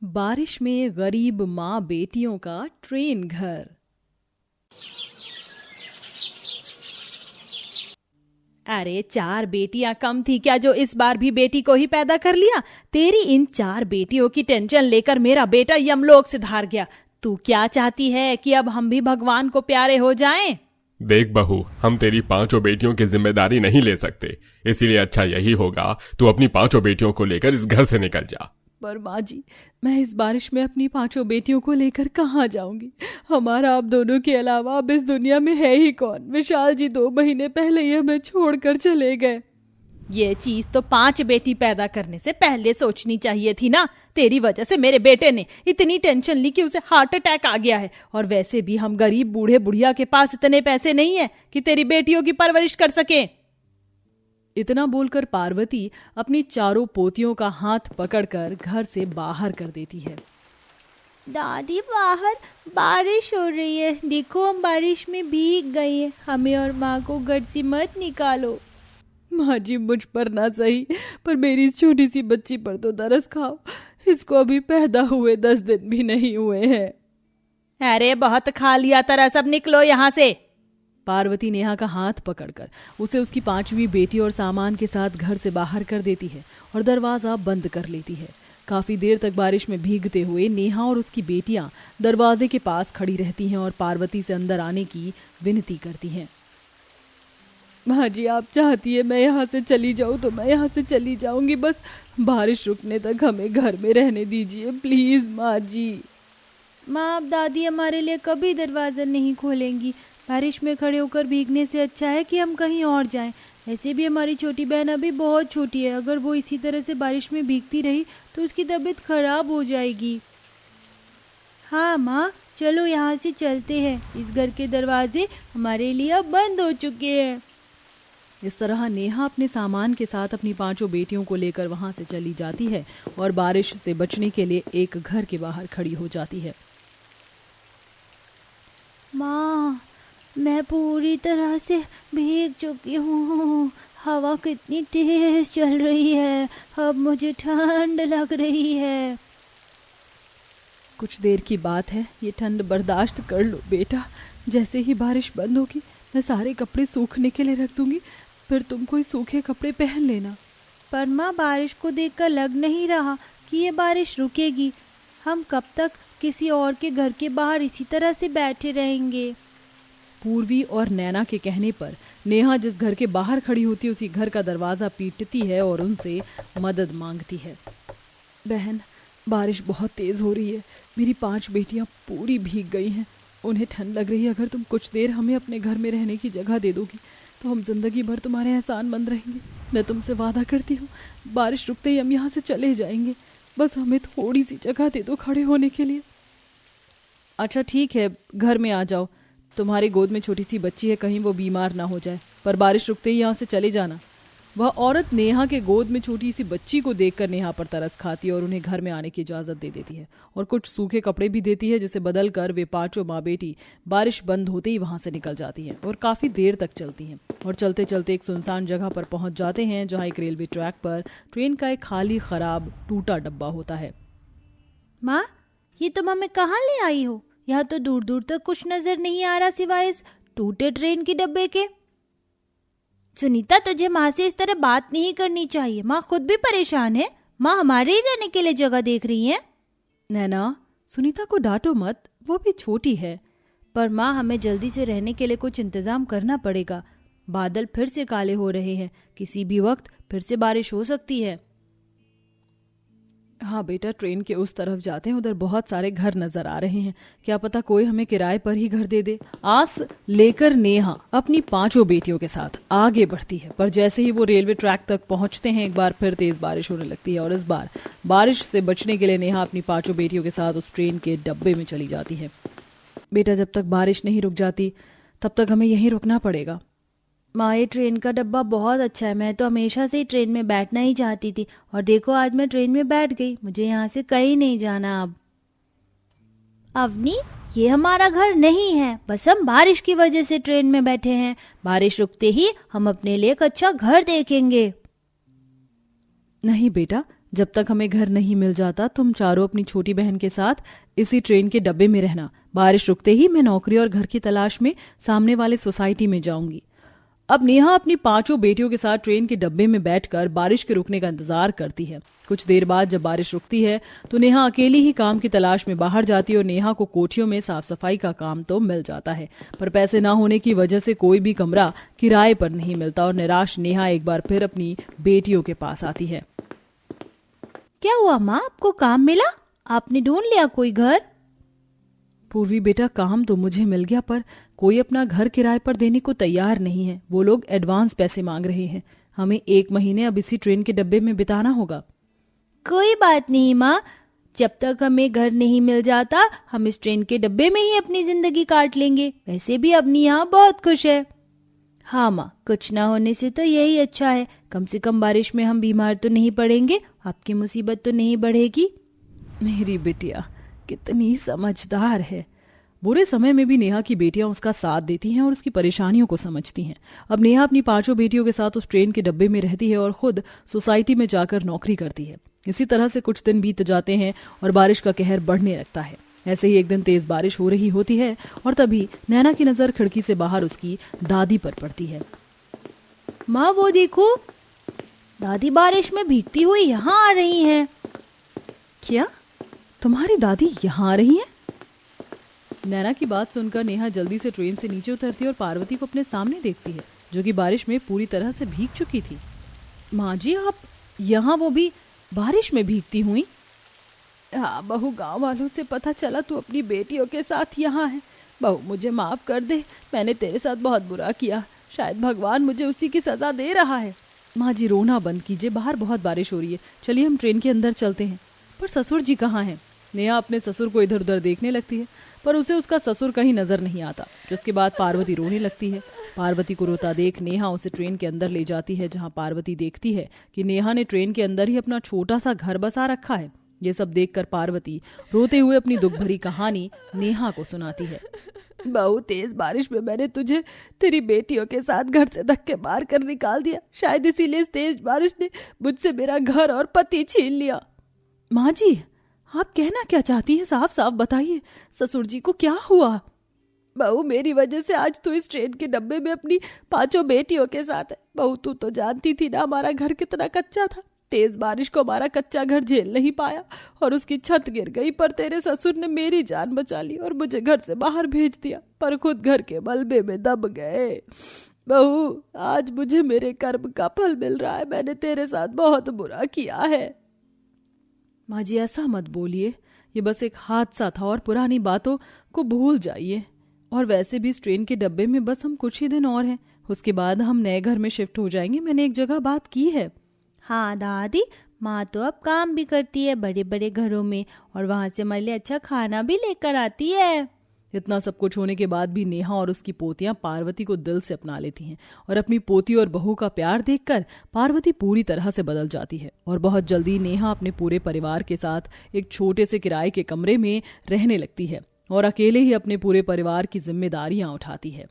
बारिश में गरीब माँ बेटियों का ट्रेन घर। अरे 4 बेटियां कम थी क्या जो इस बार भी बेटी को ही पैदा कर लिया? तेरी इन 4 बेटियों की टेंशन लेकर मेरा बेटा यमलोक से धार गया। तू क्या चाहती है कि अब हम भी भगवान को प्यारे हो जाएं? देख बहू, हम तेरी 5 बेटियों की जिम्मेदारी नहीं ले सकते, इसीलिए अच्छा यही होगा तू अपनी 5 बेटियों को लेकर इस घर से निकल जा। पर माँ जी, मैं इस बारिश में अपनी 5 बेटियों को लेकर कहाँ जाऊंगी? हमारा आप दोनों के अलावा अब इस दुनिया में है ही कौन? विशाल जी 2 महीने पहले ही हमें छोड़कर चले गए। ये चीज तो 5 बेटी पैदा करने से पहले सोचनी चाहिए थी ना। तेरी वजह से मेरे बेटे ने इतनी टेंशन ली कि उसे हार्ट अटैक आ गया है। और वैसे भी हम गरीब बूढ़े बुढ़िया के पास इतने पैसे नहीं है कि तेरी बेटियों की परवरिश कर सके। इतना बोलकर पार्वती अपनी 4 पोतियों का हाथ पकड़कर घर से बाहर कर देती है। दादी, बाहर बारिश हो रही है, देखो हम बारिश में भीग गए हैं। हमें और माँ को घर से मत निकालो। माँ जी, मुझ पर ना सही पर मेरी इस छोटी सी बच्ची पर तो तरस खाओ। इसको अभी पैदा हुए 10 दिन भी नहीं हुए हैं। अरे बहुत खा लिया तरस, अब निकलो यहाँ से। पार्वती नेहा का हाथ पकड़कर उसे उसकी 5वीं बेटी और सामान के साथ घर से बाहर कर देती है और दरवाजा बंद कर लेती है। काफी देर तक बारिश में भीगते हुए नेहा और उसकी बेटियां दरवाजे के पास खड़ी रहती हैं और पार्वती से अंदर आने की विनती करती हैं। माँ जी, आप चाहती है मैं यहाँ से चली जाऊँ तो मैं यहाँ से चली जाऊंगी, बस बारिश रुकने तक हमें घर में रहने दीजिए प्लीज माँ जी। माँ, अब दादी हमारे लिए कभी दरवाज़ा नहीं खोलेंगी। बारिश में खड़े होकर भीगने से अच्छा है कि हम कहीं और जाएं। ऐसे भी हमारी छोटी बहन अभी बहुत छोटी है, अगर वो इसी तरह से बारिश में भीगती रही तो उसकी तबीयत खराब हो जाएगी। हाँ माँ, चलो यहाँ से चलते हैं। इस घर के दरवाजे हमारे लिए अब बंद हो चुके हैं। इस तरह नेहा अपने सामान के साथ अपनी 5 बेटियों को लेकर वहां से चली जाती है और बारिश से बचने के लिए एक घर के बाहर खड़ी हो जाती है। माँ, मैं पूरी तरह से भीग चुकी हूँ। हवा कितनी तेज चल रही है, अब मुझे ठंड लग रही है। कुछ देर की बात है, ये ठंड बर्दाश्त कर लो बेटा। जैसे ही बारिश बंद होगी मैं सारे कपड़े सूखने के लिए रख दूंगी, फिर तुम कोई सूखे कपड़े पहन लेना। पर माँ, बारिश को देखकर लग नहीं रहा कि ये बारिश रुकेगी। हम कब तक किसी और के घर के बाहर इसी तरह से बैठे रहेंगे? पूर्वी और नैना के कहने पर नेहा जिस घर के बाहर खड़ी होती है उसी घर का दरवाजा पीटती है और उनसे मदद मांगती है। बहन, बारिश बहुत तेज हो रही है, मेरी 5 बेटियां पूरी भीग गई हैं, उन्हें ठंड लग रही है। अगर तुम कुछ देर हमें अपने घर में रहने की जगह दे दोगी तो हम जिंदगी भर तुम्हारे एहसानमंद रहेंगे। मैं तुमसे वादा करती हूँ, बारिश रुकते ही हम यहाँ से चले जाएंगे। बस हमें थोड़ी सी जगह दे दो खड़े होने के लिए। अच्छा ठीक है, घर में आ जाओ। तुम्हारी गोद में छोटी सी बच्ची है, कहीं वो बीमार ना हो जाए, पर बारिश रुकते ही यहाँ से चले जाना। वह औरत नेहा के गोद में छोटी सी बच्ची को देखकर नेहा पर तरस खाती है और उन्हें घर में आने की इजाजत दे देती है और कुछ सूखे कपड़े भी देती है, जिसे बदल कर वे 5 माँ बेटी बारिश बंद होते ही वहां से निकल जाती हैं और काफी देर तक चलती हैं और चलते चलते एक सुनसान जगह पर पहुंच जाते हैं जहाँ एक रेलवे ट्रैक पर ट्रेन का एक खाली खराब टूटा डब्बा होता है। माँ, ये तुम हमें कहाँ ले आई हो? यहाँ तो दूर दूर तक कुछ नजर नहीं आ रहा सिवाय इस टूटे ट्रेन के डब्बे के। सुनीता, तुझे माँ से इस तरह बात नहीं करनी चाहिए। माँ खुद भी परेशान है। माँ हमारे ही रहने के लिए जगह देख रही है। नैना, सुनीता को डांटो मत, वो भी छोटी है। पर माँ, हमें जल्दी से रहने के लिए कुछ इंतजाम करना पड़ेगा। बादल फिर से काले हो रहे हैं, किसी भी वक्त फिर से बारिश हो सकती है। हाँ बेटा, ट्रेन के उस तरफ जाते हैं, उधर बहुत सारे घर नजर आ रहे हैं, क्या पता कोई हमें किराए पर ही घर दे दे। आस लेकर नेहा अपनी 5 बेटियों के साथ आगे बढ़ती है, पर जैसे ही वो रेलवे ट्रैक तक पहुंचते हैं एक बार फिर तेज बारिश होने लगती है और इस बार बारिश से बचने के लिए नेहा अपनी 5 बेटियों के साथ उस ट्रेन के डब्बे में चली जाती है। बेटा, जब तक बारिश नहीं रुक जाती तब तक हमें यहीं रुकना पड़ेगा। माँ, ये ट्रेन का डब्बा बहुत अच्छा है। मैं तो हमेशा से ही ट्रेन में बैठना ही चाहती थी और देखो आज मैं ट्रेन में बैठ गई। मुझे यहाँ से कहीं नहीं जाना अब। अवनी, ये हमारा घर नहीं है, बस हम बारिश की वजह से ट्रेन में बैठे हैं। बारिश रुकते ही हम अपने लिए एक अच्छा घर देखेंगे। नहीं बेटा, जब तक हमें घर नहीं मिल जाता तुम चारों अपनी छोटी बहन के साथ इसी ट्रेन के डब्बे में रहना। बारिश रुकते ही मैं नौकरी और घर की तलाश में सामने वाले सोसाइटी में जाऊंगी। अब नेहा अपनी 5 बेटियों के साथ ट्रेन के डब्बे में बैठकर बारिश के रुकने का इंतजार करती है। कुछ देर बाद जब बारिश रुकती है तो नेहा अकेली ही काम की तलाश में बाहर जाती है और नेहा को कोठियों में साफ सफाई का काम तो मिल जाता है, पर पैसे ना होने की वजह से कोई भी कमरा किराए पर नहीं मिलता और निराश नेहा एक बार फिर अपनी बेटियों के पास आती है। क्या हुआ माँ, आपको काम मिला? आपने ढूंढ लिया कोई घर? पूर्वी बेटा, काम तो मुझे मिल गया पर कोई अपना घर किराए पर देने को तैयार नहीं है। वो लोग एडवांस पैसे मांग रहे हैं। हमें 1 महीने अब इसी ट्रेन के डब्बे में बिताना होगा। कोई बात नहीं माँ, जब तक हमें घर नहीं मिल जाता हम इस ट्रेन के डब्बे में ही अपनी जिंदगी काट लेंगे। वैसे भी अपनी यहाँ बहुत खुश है। हाँ माँ, कुछ ना होने से तो यही अच्छा है। कम से कम बारिश में हम बीमार तो नहीं पड़ेंगे, आपकी मुसीबत तो नहीं बढ़ेगी। मेरी बिटिया कितनी समझदार है। बुरे समय में भी नेहा की बेटियां उसका साथ देती हैं और उसकी परेशानियों को समझती हैं। अब नेहा अपनी 5 बेटियों के साथ उस ट्रेन के डब्बे में रहती है और खुद सोसाइटी में जाकर नौकरी करती है। इसी तरह से कुछ दिन बीत जाते हैं और बारिश का कहर बढ़ने लगता है। ऐसे ही एक दिन तेज बारिश हो रही होती है और तभी नैना की नजर खिड़की से बाहर उसकी दादी पर पड़ती है। माँ वो देखो, दादी बारिश में भीगती हुई यहाँ आ रही हैं। क्या तुम्हारी दादी यहाँ आ रही हैं? नैना की बात सुनकर नेहा जल्दी से ट्रेन से नीचे उतरती है और पार्वती को अपने सामने देखती है, जो कि बारिश में पूरी तरह से भीग चुकी थी। माँ जी, आप यहाँ, वो भी बारिश में भीगती हुई? हाँ बहू, गांव वालों से पता चला तू अपनी बेटियों के साथ यहाँ है। बहू मुझे माफ कर दे, मैंने तेरे साथ बहुत बुरा किया। शायद भगवान मुझे उसी की सजा दे रहा है। माँ जी रोना बंद कीजिए, बाहर बहुत बारिश हो रही है। चलिए हम ट्रेन के अंदर चलते हैं। पर ससुर जी कहाँ हैं? नेहा अपने ससुर को इधर उधर देखने लगती है पर उसे उसका ससुर कहीं नजर नहीं आता। जिसके बाद पार्वती रोने लगती है। पार्वती को रोता देख नेहा उसे ट्रेन के अंदर ले जाती है, जहां पार्वती देखती है कि नेहा ने ट्रेन के अंदर ही अपना छोटा सा घर बसा रखा है। ये सब देखकर पार्वती रोते हुए अपनी दुख भरी कहानी नेहा को सुनाती है। बहुत तेज बारिश में मैंने तुझे तेरी बेटियों के साथ घर से धक्के मार कर निकाल दिया। शायद इसीलिए इस तेज बारिश ने मुझसे मेरा घर और पति छीन लिया। माँ जी, आप कहना क्या चाहती हैं? साफ साफ बताइए, ससुर जी को क्या हुआ? बहू मेरी वजह से आज तू इस ट्रेन के डब्बे में अपनी 5 बेटियों के साथ है। बहू तू तो जानती थी ना हमारा घर कितना कच्चा था। तेज बारिश को हमारा कच्चा घर झेल नहीं पाया और उसकी छत गिर गई, पर तेरे ससुर ने मेरी जान बचा ली और मुझे घर से बाहर भेज दिया, पर खुद घर के मलबे में दब गए। बहू आज मुझे मेरे कर्म का फल मिल रहा है। मैंने तेरे साथ बहुत बुरा किया है। माँ जी ऐसा मत बोलिए, ये बस एक हादसा था और पुरानी बातों को भूल जाइए। और वैसे भी इस ट्रेन के डब्बे में बस हम कुछ ही दिन और हैं, उसके बाद हम नए घर में शिफ्ट हो जाएंगे। मैंने एक जगह बात की है। हाँ दादी, माँ तो अब काम भी करती है बड़े बड़े घरों में और वहाँ से हमारे लिए अच्छा खाना भी लेकर आती है। इतना सब कुछ होने के बाद भी नेहा और उसकी पोतियां पार्वती को दिल से अपना लेती हैं और अपनी पोती और बहू का प्यार देखकर पार्वती पूरी तरह से बदल जाती है और बहुत जल्दी नेहा अपने पूरे परिवार के साथ एक छोटे से किराए के कमरे में रहने लगती है और अकेले ही अपने पूरे परिवार की जिम्मेदारियां उठाती है।